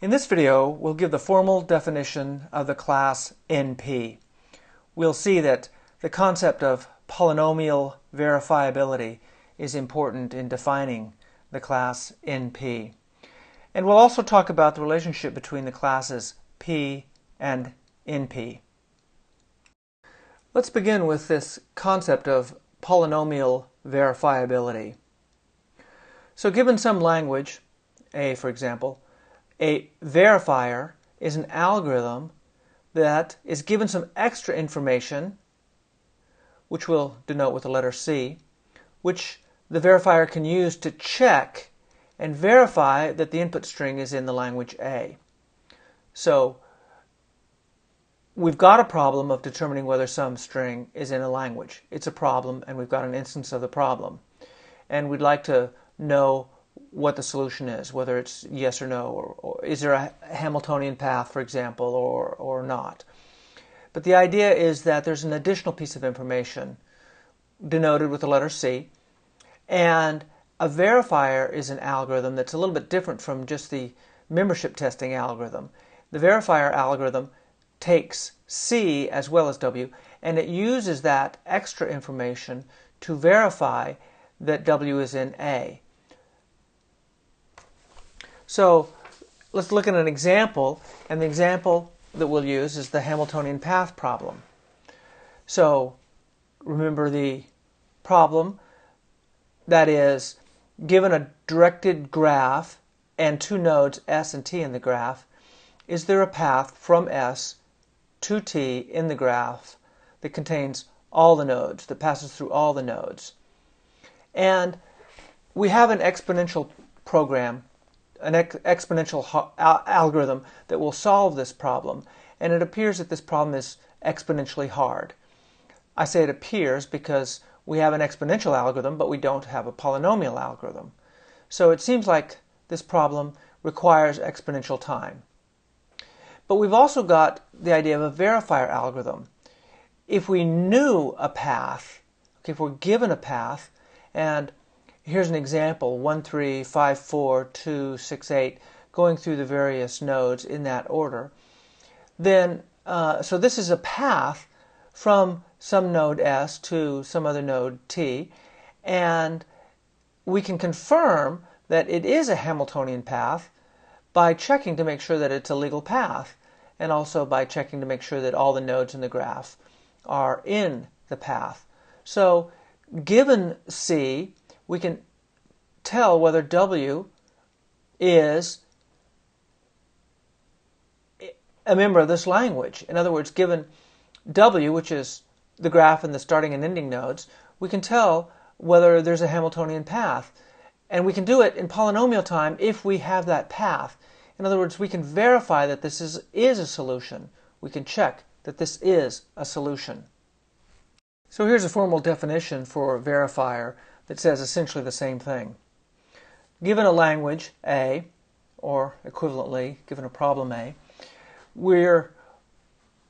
In this video, we'll give the formal definition of the class NP. We'll see that the concept of polynomial verifiability is important in defining the class NP. And we'll also talk about the relationship between the classes P and NP. Let's begin with this concept of polynomial verifiability. So given some language, A for example, a verifier is an algorithm that is given some extra information, which we'll denote with the letter C, which the verifier can use to check and verify that the input string is in the language A. So we've got a problem of determining whether some string is in a language. It's a problem, and we've got an instance of the problem. And we'd like to know what the solution is, whether it's yes or no, or is there a Hamiltonian path, for example, or not. But the idea is that there's an additional piece of information denoted with the letter C, and a verifier is an algorithm that's a little bit different from just the membership testing algorithm. The verifier algorithm takes C as well as W, and it uses that extra information to verify that W is in A. So let's look at an example, and the example that we'll use is the Hamiltonian path problem. So remember the problem, that is, given a directed graph and two nodes S and T in the graph, is there a path from S to T in the graph that contains all the nodes, that passes through all the nodes? And we have an exponential program, an exponential algorithm that will solve this problem, and it appears that this problem is exponentially hard. I say it appears because we have an exponential algorithm, but we don't have a polynomial algorithm. So it seems like this problem requires exponential time. But we've also got the idea of a verifier algorithm. If we knew a path, okay, if we're given a path, and here's an example, 1, 3, 5, 4, 2, 6, 8, going through the various nodes in that order, then, so this is a path from some node S to some other node T, and we can confirm that it is a Hamiltonian path by checking to make sure that it's a legal path, and also by checking to make sure that all the nodes in the graph are in the path. So given C, we can tell whether W is a member of this language. In other words, given W, which is the graph and the starting and ending nodes, we can tell whether there's a Hamiltonian path. And we can do it in polynomial time if we have that path. In other words, we can verify that this is a solution. We can check that this is a solution. So here's a formal definition for a verifier that says essentially the same thing. Given a language A, or equivalently, given a problem A, we're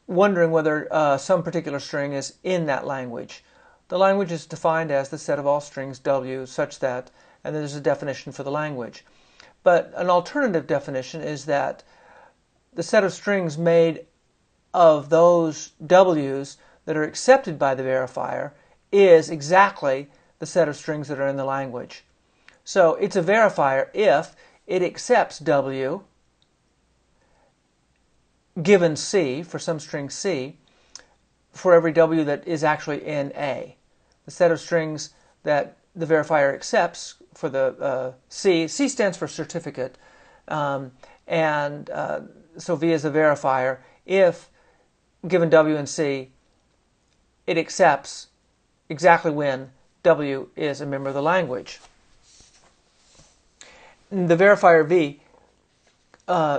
wondering whether some particular string is in that language. The language is defined as the set of all strings W such that, and there's a definition for the language. But an alternative definition is that the set of strings made of those W's that are accepted by the verifier is exactly the set of strings that are in the language. So it's a verifier if it accepts W given C, for some string C, for every W that is actually in A. The set of strings that the verifier accepts for the C stands for certificate, so V is a verifier if, given W and C, it accepts exactly when W is a member of the language. The verifier V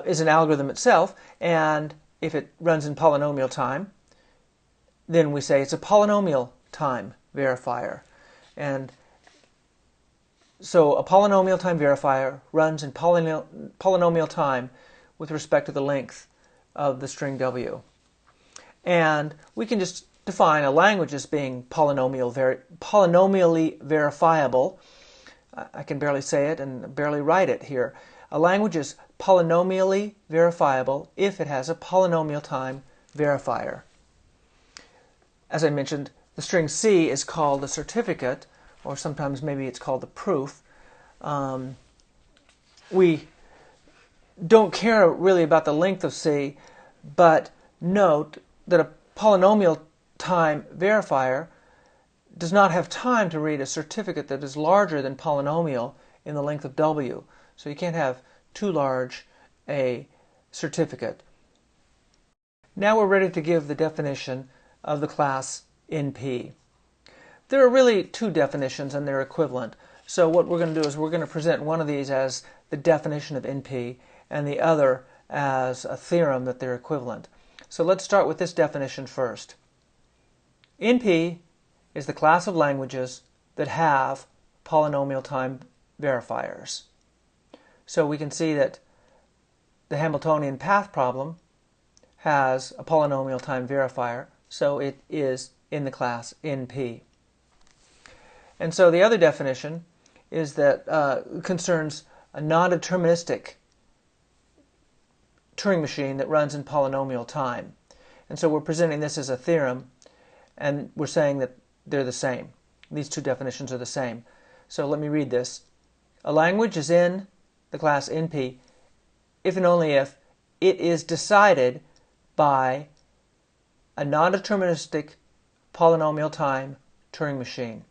is an algorithm itself, and if it runs in polynomial time, then we say it's a polynomial time verifier. And so a polynomial time verifier runs in polynomial time with respect to the length of the string W. And we can just define a language as being polynomially verifiable. I can barely say it and barely write it here. A language is polynomially verifiable if it has a polynomial time verifier. As I mentioned, the string C is called the certificate, or sometimes maybe it's called the proof. We don't care really about the length of C, but note that a polynomial time verifier does not have time to read a certificate that is larger than polynomial in the length of W. So you can't have too large a certificate. Now we're ready to give the definition of the class NP. There are really two definitions and they're equivalent. So what we're going to do is we're going to present one of these as the definition of NP and the other as a theorem that they're equivalent. So let's start with this definition first. NP is the class of languages that have polynomial time verifiers. So we can see that the Hamiltonian path problem has a polynomial time verifier, so it is in the class NP. And so the other definition is that concerns a non-deterministic Turing machine that runs in polynomial time. And so we're presenting this as a theorem, and we're saying that they're the same. These two definitions are the same. So let me read this. A language is in the class NP if and only if it is decided by a non-deterministic polynomial time Turing machine.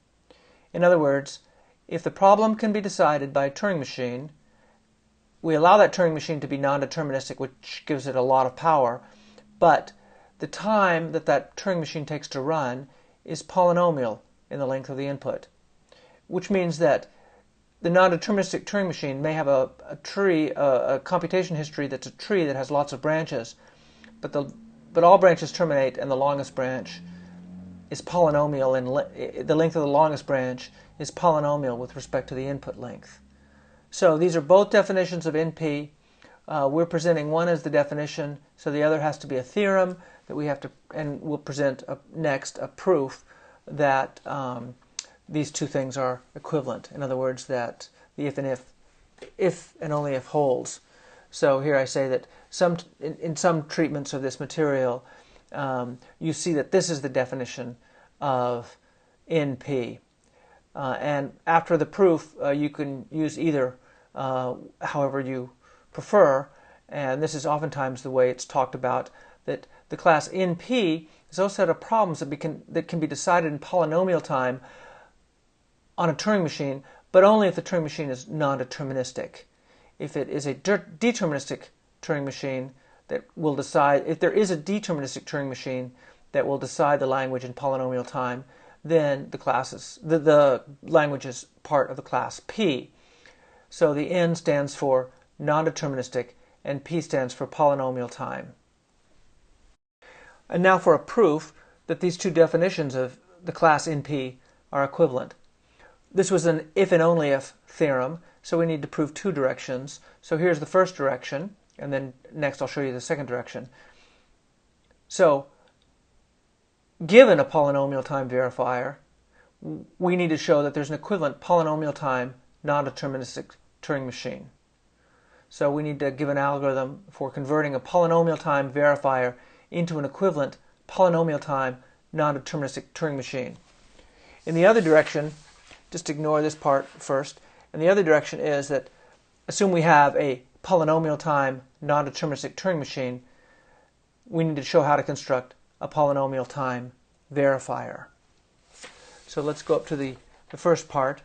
In other words, if the problem can be decided by a Turing machine, we allow that Turing machine to be non-deterministic, which gives it a lot of power, but the time that that Turing machine takes to run is polynomial in the length of the input, which means that the non-deterministic Turing machine may have a tree, a computation history that's a tree that has lots of branches, but all branches terminate and the longest branch is polynomial, and the length of the longest branch is polynomial with respect to the input length. So these are both definitions of NP. We're presenting one as the definition, so the other has to be a theorem that we have to, and we'll present next a proof that these two things are equivalent. In other words, that the if and only if holds. So here I say that in some treatments of this material, you see that this is the definition of NP. And after the proof, you can use either however you prefer, and this is oftentimes the way it's talked about, that the class NP is also a set of problems that can be decided in polynomial time on a Turing machine, but only if the Turing machine is non-deterministic. If it is a deterministic Turing machine that will decide, if there is a deterministic Turing machine that will decide the language in polynomial time, then the language is part of the class P. So the N stands for non-deterministic and P stands for polynomial time. And now for a proof that these two definitions of the class NP are equivalent. This was an if and only if theorem, so we need to prove two directions. So here's the first direction, and then next I'll show you the second direction. So given a polynomial time verifier, we need to show that there's an equivalent polynomial time non-deterministic Turing machine. So we need to give an algorithm for converting a polynomial time verifier into an equivalent polynomial time non-deterministic Turing machine. In the other direction, just ignore this part first, and the other direction is that assume we have a polynomial time non-deterministic Turing machine, we need to show how to construct a polynomial time verifier. So let's go up to the first part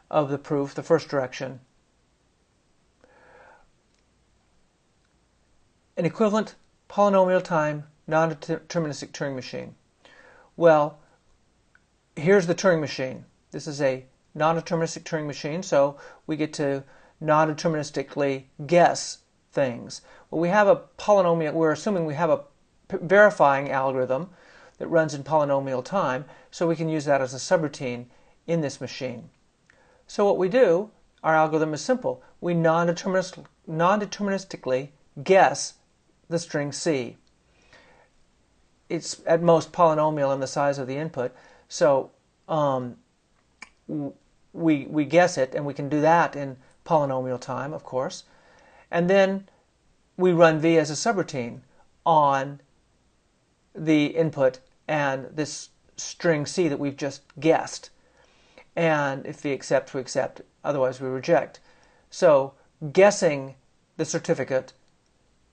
of the proof, the first direction. An equivalent polynomial time non-deterministic Turing machine. Well, here's the Turing machine. This is a non-deterministic Turing machine, so we get to non-deterministically guess things. Well, we have a polynomial, we're assuming we have a verifying algorithm that runs in polynomial time, so we can use that as a subroutine in this machine. So what we do, our algorithm is simple. We non-deterministically guess the string C. It's at most polynomial in the size of the input, so we guess it, and we can do that in polynomial time, of course. And then we run v as a subroutine on the input and this string C that we've just guessed. And if v accepts, we accept, otherwise we reject. So guessing the certificate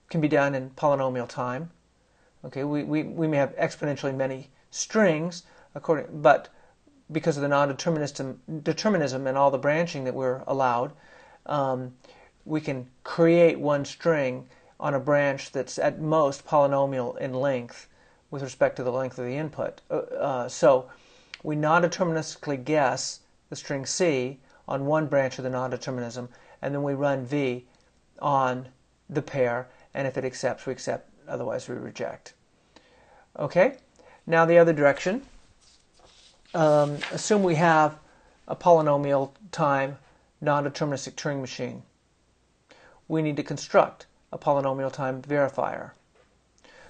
can be done in polynomial time. Okay, we may have exponentially many strings, but because of the non-determinism and all the branching that we're allowed, we can create one string on a branch that's at most polynomial in length with respect to the length of the input. So we non-deterministically guess the string C on one branch of the non-determinism, and then we run v on the pair, and if it accepts, we accept, otherwise we reject. Okay, now the other direction. Assume we have a polynomial time non-deterministic Turing machine. We need to construct a polynomial time verifier.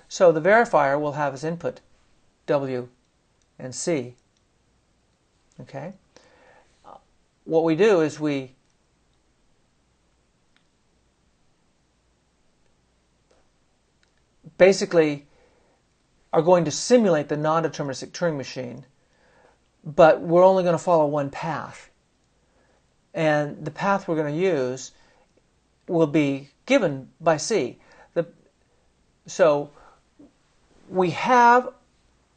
So the verifier will have as input W and C. Okay. What we do is we basically are going to simulate the non-deterministic Turing machine, but we're only going to follow one path. And the path we're going to use will be given by C. So we have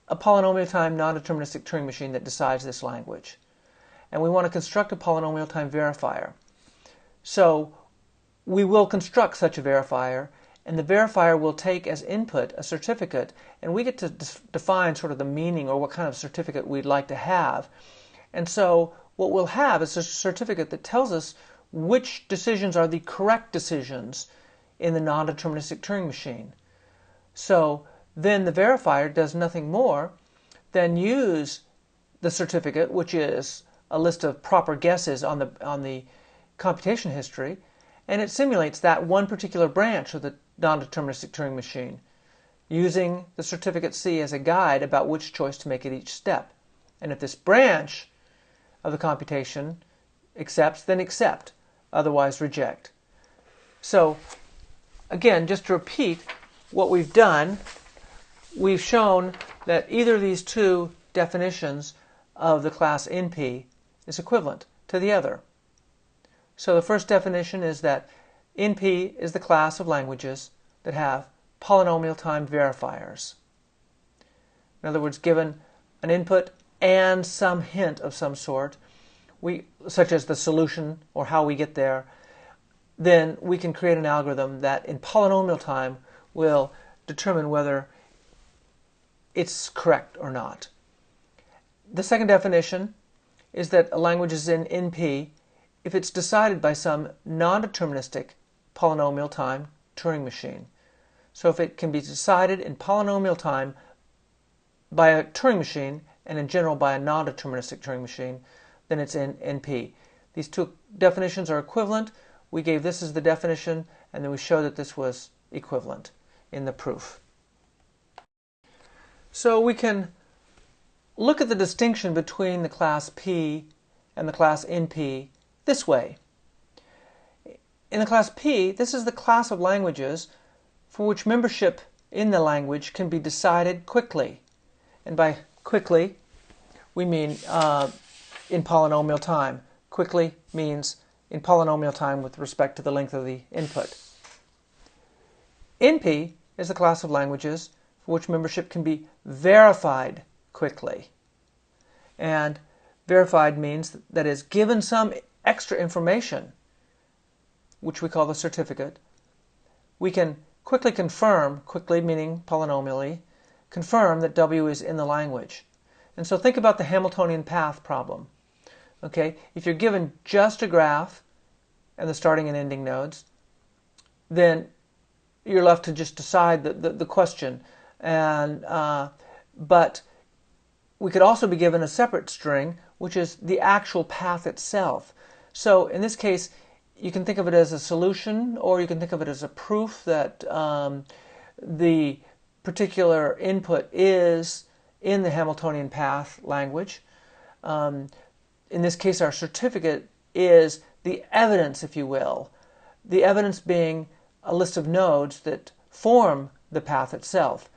a polynomial time non-deterministic Turing machine that decides this language. And we want to construct a polynomial time verifier. So we will construct such a verifier, and the verifier will take as input a certificate, and we get to define sort of the meaning or what kind of certificate we'd like to have. And so what we'll have is a certificate that tells us which decisions are the correct decisions in the non-deterministic Turing machine. So then the verifier does nothing more than use the certificate, which is a list of proper guesses on the computation history, and it simulates that one particular branch of the non-deterministic Turing machine, using the certificate C as a guide about which choice to make at each step. And if this branch of the computation accepts, then accept, otherwise reject. So again, just to repeat what we've done, we've shown that either of these two definitions of the class NP is equivalent to the other. So the first definition is that NP is the class of languages that have polynomial time verifiers. In other words, given an input and some hint of some sort, such as the solution or how we get there, then we can create an algorithm that in polynomial time will determine whether it's correct or not. The second definition is that a language is in NP if it's decided by some non-deterministic polynomial time Turing machine. So if it can be decided in polynomial time by a Turing machine and in general by a non-deterministic Turing machine, then it's in NP. These two definitions are equivalent. We gave this as the definition, and then we showed that this was equivalent in the proof. So we can look at the distinction between the class P and the class NP this way. In the class P, this is the class of languages for which membership in the language can be decided quickly. And by quickly, we mean in polynomial time. Quickly means in polynomial time with respect to the length of the input. NP is the class of languages for which membership can be verified quickly. And verified means that is given some extra information, which we call the certificate. We can quickly confirm, quickly meaning polynomially, confirm that W is in the language. And so think about the Hamiltonian path problem. Okay, if you're given just a graph and the starting and ending nodes, then you're left to just decide the question. But we could also be given a separate string, which is the actual path itself. So in this case, you can think of it as a solution, or you can think of it as a proof that the particular input is in the Hamiltonian path language. In this case, our certificate is the evidence, if you will. The evidence being a list of nodes that form the path itself.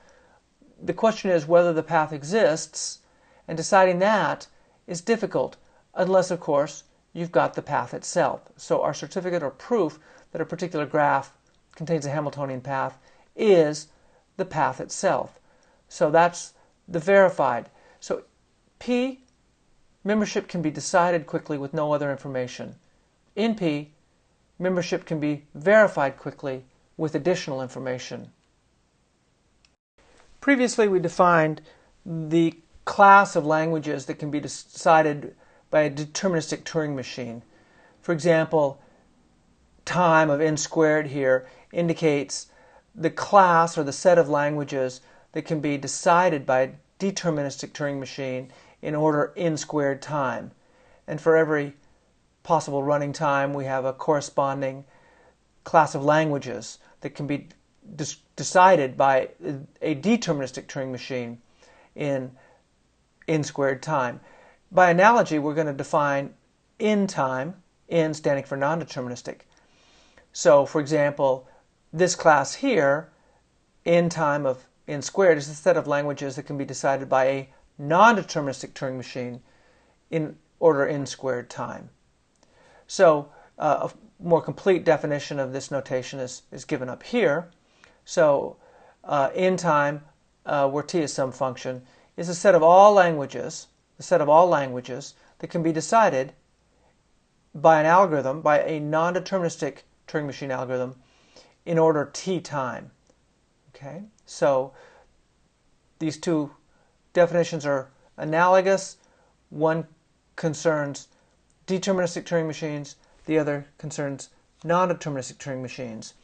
The question is whether the path exists, and deciding that is difficult unless, of course, you've got the path itself. So our certificate or proof that a particular graph contains a Hamiltonian path is the path itself. So that's the verified. So P, membership can be decided quickly with no other information. In P, membership can be verified quickly with additional information. Previously, we defined the class of languages that can be decided by a deterministic Turing machine. For example, time of n squared here indicates the class or the set of languages that can be decided by a deterministic Turing machine in order n squared time. And for every possible running time, we have a corresponding class of languages that can be decided by a deterministic Turing machine in n squared time. By analogy, we're going to define n time, n standing for non-deterministic. So, for example, this class here, n time of n squared, is the set of languages that can be decided by a non-deterministic Turing machine in order n squared time. So, a more complete definition of this notation is given up here. So, n time, where t is some function, is a set of all languages, that can be decided by an algorithm, by a non-deterministic Turing machine algorithm, in order t time. Okay, so these two definitions are analogous. One concerns deterministic Turing machines, the other concerns non-deterministic Turing machines.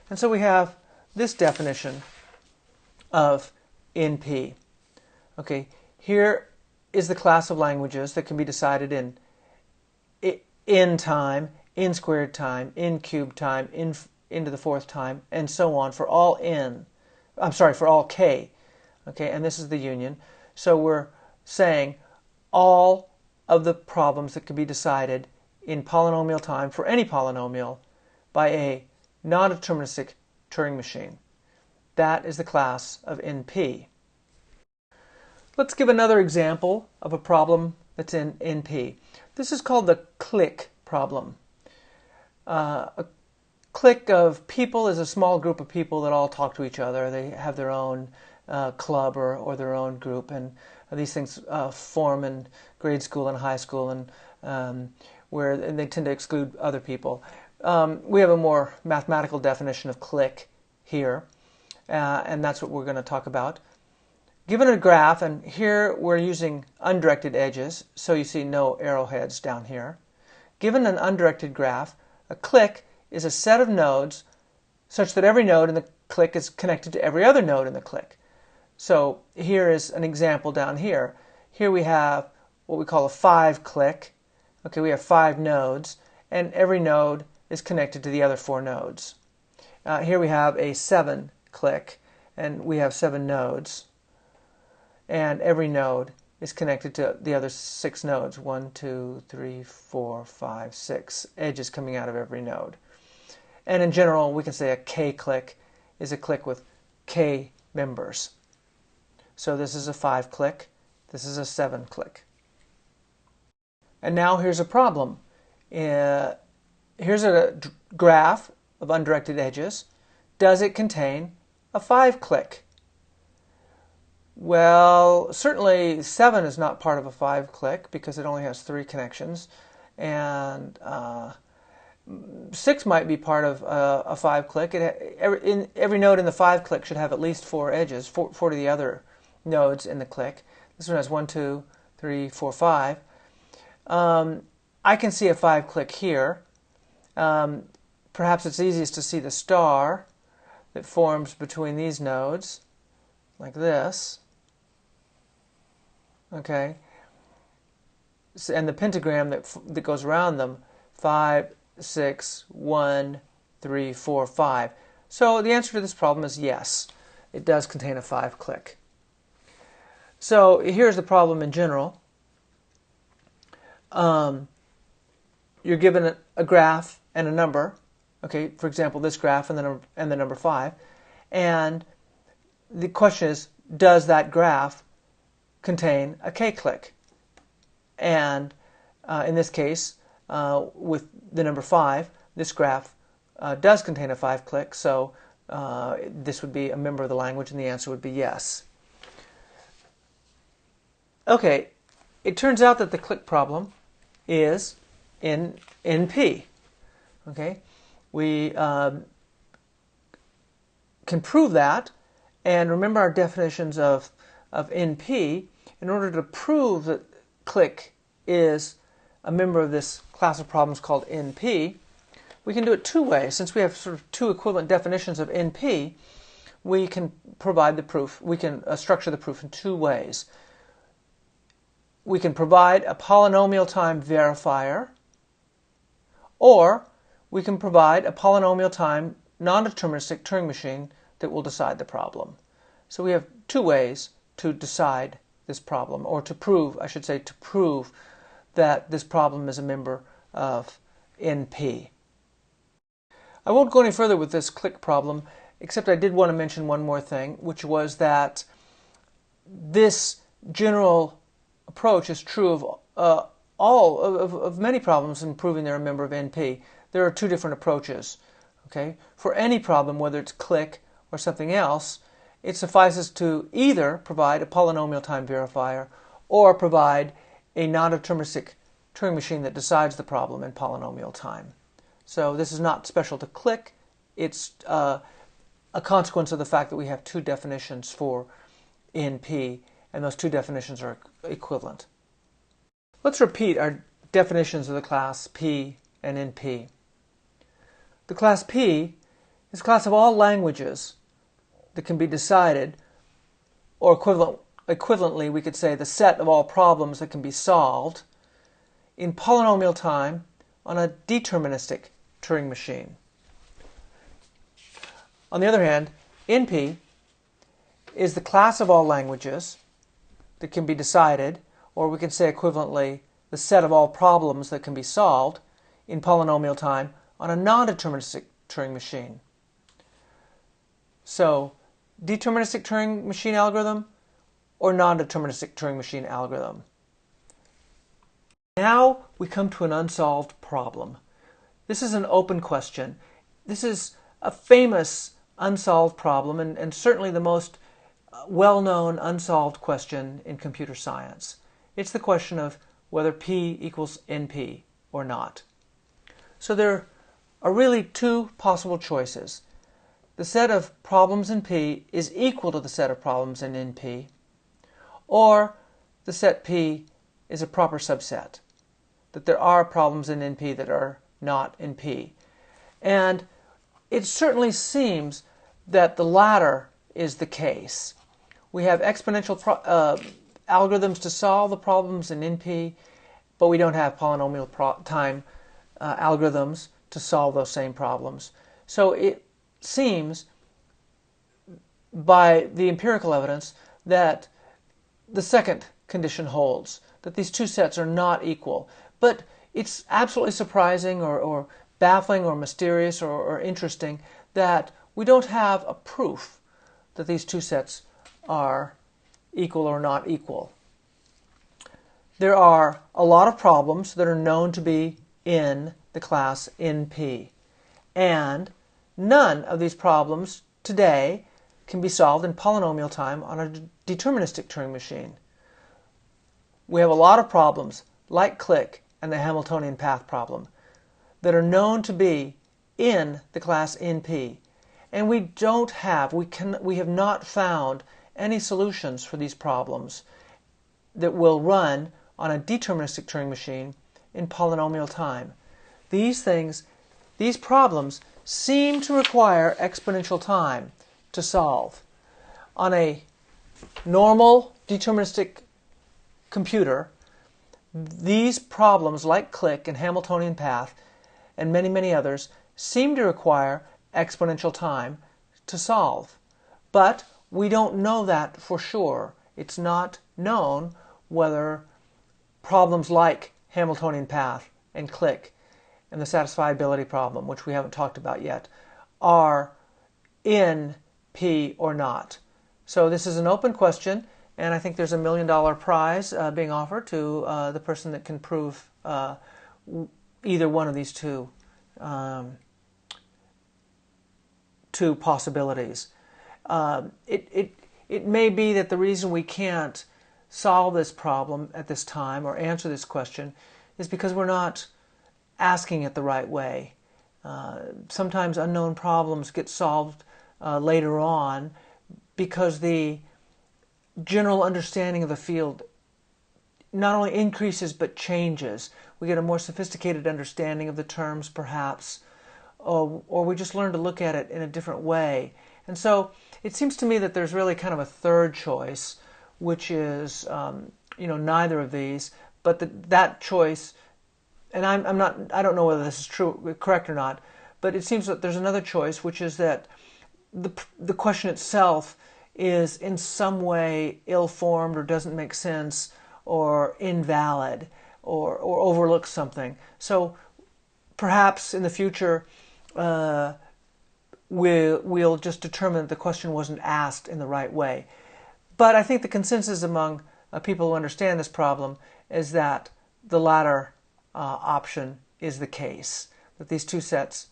And so we have this definition of NP. Okay, here is the class of languages that can be decided in n time, n squared time, n cubed time, n to the fourth time, and so on for all n. For all k. Okay, and this is the union. So we're saying all of the problems that can be decided in polynomial time for any polynomial by a non-deterministic Turing machine. That is the class of NP. Let's give another example of a problem that's in NP. This is called the clique problem. A clique of people is a small group of people that all talk to each other. They have their own club or their own group, and these things form in grade school and high school, and where they tend to exclude other people. We have a more mathematical definition of clique here, and that's what we're going to talk about. Given a graph, and here we're using undirected edges, so you see no arrowheads down here. Given an undirected graph, a clique is a set of nodes such that every node in the clique is connected to every other node in the clique. So here is an example down here. Here we have what we call a 5 clique. Okay, we have 5 nodes, and every node is connected to the other 4 nodes. Here we have a 7 clique, and we have 7 nodes. And every node is connected to the other 6 nodes. 1, 2, 3, 4, 5, 6 edges coming out of every node. And in general, we can say a k clique is a clique with k members. So this is a 5 clique, this is a 7 clique. And now here's a problem. Here's a graph of undirected edges. Does it contain a 5 clique? Well, certainly 7 is not part of a 5 clique because it only has 3 connections, and 6 might be part of a 5 clique. Every node in the 5 clique should have at least 4 edges, 4 to the other nodes in the clique. This one has 1, 2, 3, 4, 5. I can see a 5 clique here. Perhaps it's easiest to see the star that forms between these nodes, like this. Okay, and the pentagram that goes around them, 5, 6, 1, 3, 4, 5. So the answer to this problem is yes, it does contain a 5 clique. So here's the problem in general. You're you're given a graph and a number, okay, for example, this graph and the number 5, and the question is, does that graph contain a k-click? And in this case, with the number 5, this graph does contain a 5-click, so this would be a member of the language, and the answer would be yes. Okay, it turns out that the click problem is in NP. Okay, we can prove that, and remember our definitions of NP. In order to prove that click is a member of this class of problems called NP, we can do it two ways. Since we have sort of two equivalent definitions of NP, we can provide the proof. We can structure the proof in two ways. We can provide a polynomial time verifier, or we can provide a polynomial time non-deterministic Turing machine that will decide the problem. So we have two ways to decide this problem, or to prove, I should say, to prove that this problem is a member of NP. I won't go any further with this click problem, except I did want to mention one more thing, which was that this general approach is true of many problems in proving they're a member of NP. There are two different approaches. Okay? For any problem, whether it's click or something else, it suffices to either provide a polynomial time verifier or provide a non-deterministic Turing machine that decides the problem in polynomial time. So this is not special to click. It's a consequence of the fact that we have two definitions for NP, and those two definitions are equivalent. Let's repeat our definitions of the class P and NP. The class P is a class of all languages that can be decided, or equivalently we could say the set of all problems that can be solved in polynomial time on a deterministic Turing machine. On the other hand, NP is the class of all languages that can be decided, or we can say equivalently the set of all problems that can be solved in polynomial time on a non-deterministic Turing machine. So, deterministic Turing machine algorithm or non-deterministic Turing machine algorithm. Now we come to an unsolved problem. This is an open question. This is a famous unsolved problem, and certainly the most well-known unsolved question in computer science. It's the question of whether P equals NP or not. So there are really two possible choices. The set of problems in P is equal to the set of problems in NP, or the set P is a proper subset, that there are problems in NP that are not in P. And it certainly seems that the latter is the case. We have exponential algorithms to solve the problems in NP, but we don't have polynomial time algorithms to solve those same problems. So it seems, by the empirical evidence, that the second condition holds, that these two sets are not equal. But it's absolutely surprising or baffling or mysterious or interesting that we don't have a proof that these two sets are equal or not equal. There are a lot of problems that are known to be in the class NP, and none of these problems today can be solved in polynomial time on a deterministic Turing machine. We have a lot of problems, like click and the Hamiltonian path problem, that are known to be in the class NP, and we have not found any solutions for these problems that will run on a deterministic Turing machine in polynomial time. These problems seem to require exponential time to solve. On a normal deterministic computer, these problems, like click and Hamiltonian path and many, many others, seem to require exponential time to solve. But we don't know that for sure. It's not known whether problems like Hamiltonian path and click and the satisfiability problem, which we haven't talked about yet, are in P or not. So this is an open question, and I think there's $1 million prize being offered to the person that can prove either one of these two possibilities. It may be that the reason we can't solve this problem at this time or answer this question is because we're not asking it the right way. Sometimes unknown problems get solved later on because the general understanding of the field not only increases but changes. We get a more sophisticated understanding of the terms perhaps, or we just learn to look at it in a different way. And so it seems to me that there's really kind of a third choice, which is neither of these, but that choice, and I don't know whether this is correct or not, but it seems that there's another choice, which is that the question itself is in some way ill-formed or doesn't make sense or invalid or overlooks something. So perhaps in the future we'll just determine that the question wasn't asked in the right way. But I think the consensus among people who understand this problem is that the latter option is the case, that these two sets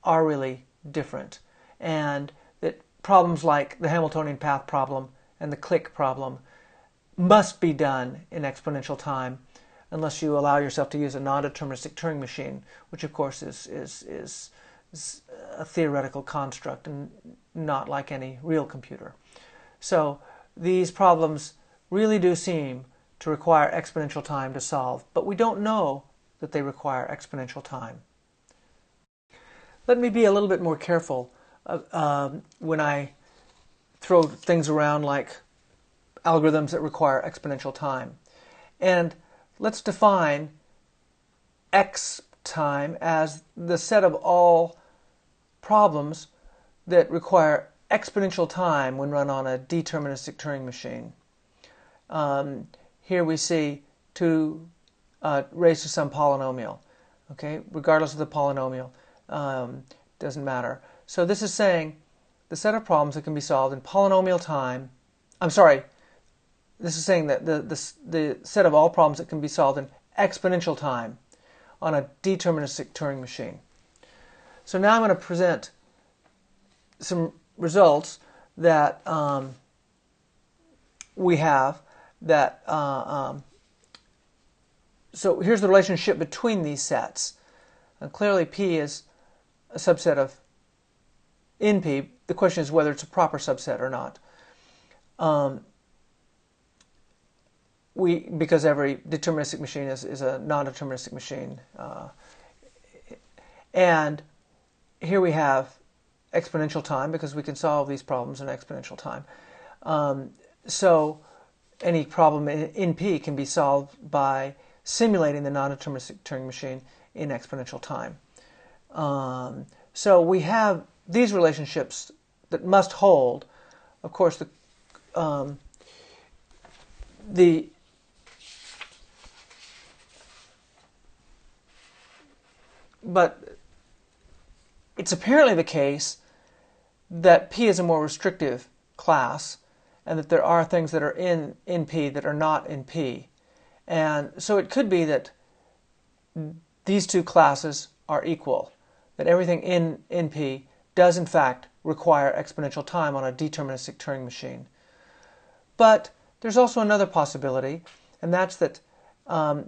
are really different, and that problems like the Hamiltonian path problem and the click problem must be done in exponential time unless you allow yourself to use a non-deterministic Turing machine, which of course is a theoretical construct and not like any real computer. So these problems really do seem to require exponential time to solve, but we don't know that they require exponential time. Let me be a little bit more careful when I throw things around like algorithms that require exponential time. And let's define x time as the set of all problems that require exponential time when run on a deterministic Turing machine. Here we see 2 raised to some polynomial. Okay, regardless of the polynomial, doesn't matter. So this is saying the set of problems that can be solved in polynomial time. I'm sorry. This is saying that the set of all problems that can be solved in exponential time on a deterministic Turing machine. So now I'm going to present some results that we have that so here's the relationship between these sets. And clearly P is a subset of in P. The question is whether it's a proper subset or not. Because every deterministic machine is a non-deterministic machine. And here we have exponential time because we can solve these problems in exponential time. So any problem in P can be solved by simulating the non-deterministic Turing machine in exponential time. So we have these relationships that must hold. Of course, but it's apparently the case that P is a more restrictive class, and that there are things that are in P that are not in P. And so it could be that these two classes are equal, that everything in P does in fact require exponential time on a deterministic Turing machine. But there's also another possibility, and that's that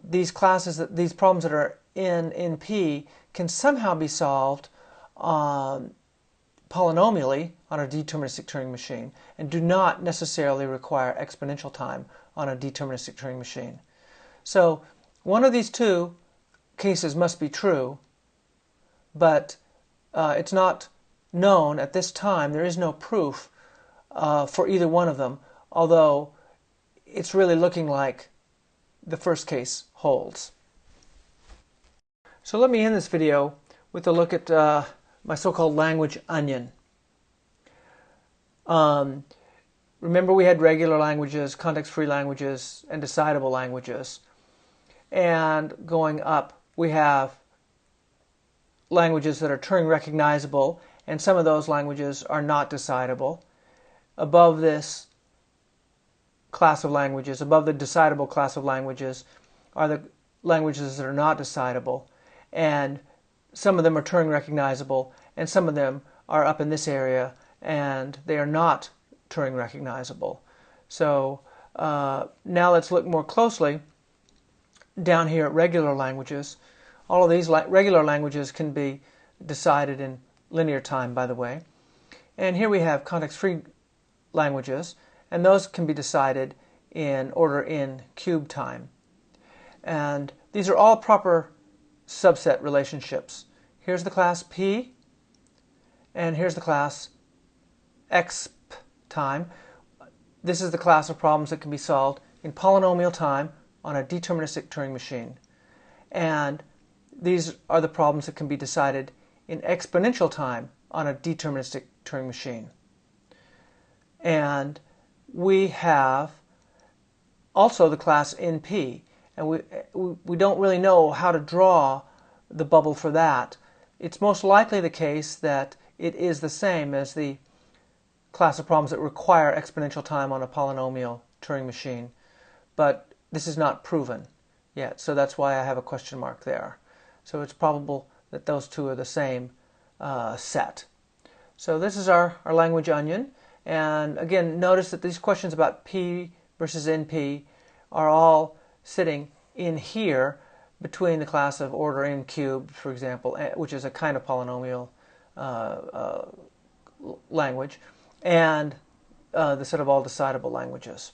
these problems that are in P can somehow be solved polynomially on a deterministic Turing machine and do not necessarily require exponential time on a deterministic Turing machine. So one of these two cases must be true, but it's not known at this time. There is no proof for either one of them, although it's really looking like the first case holds. So let me end this video with a look at my so-called language onion. Remember, we had regular languages, context-free languages, and decidable languages. And going up, we have languages that are Turing recognizable, and some of those languages are not decidable. Above this class of languages, above the decidable class of languages, are the languages that are not decidable, and some of them are Turing recognizable, and some of them are up in this area, and they are not Turing recognizable. So now let's look more closely down here at regular languages. All of these regular languages can be decided in linear time, by the way. And here we have context-free languages, and those can be decided in order n cubed time. And these are all proper subset relationships. Here's the class P, and here's the class exp time. This is the class of problems that can be solved in polynomial time on a deterministic Turing machine. And these are the problems that can be decided in exponential time on a deterministic Turing machine. And we have also the class NP, and we don't really know how to draw the bubble for that. It's most likely the case that it is the same as the class of problems that require exponential time on a polynomial Turing machine, but this is not proven yet, so that's why I have a question mark there. So it's probable that those two are the same set. So this is our language onion, and again, notice that these questions about P versus NP are all sitting in here between the class of order n cubed, for example, which is a kind of polynomial language, and the set of all decidable languages.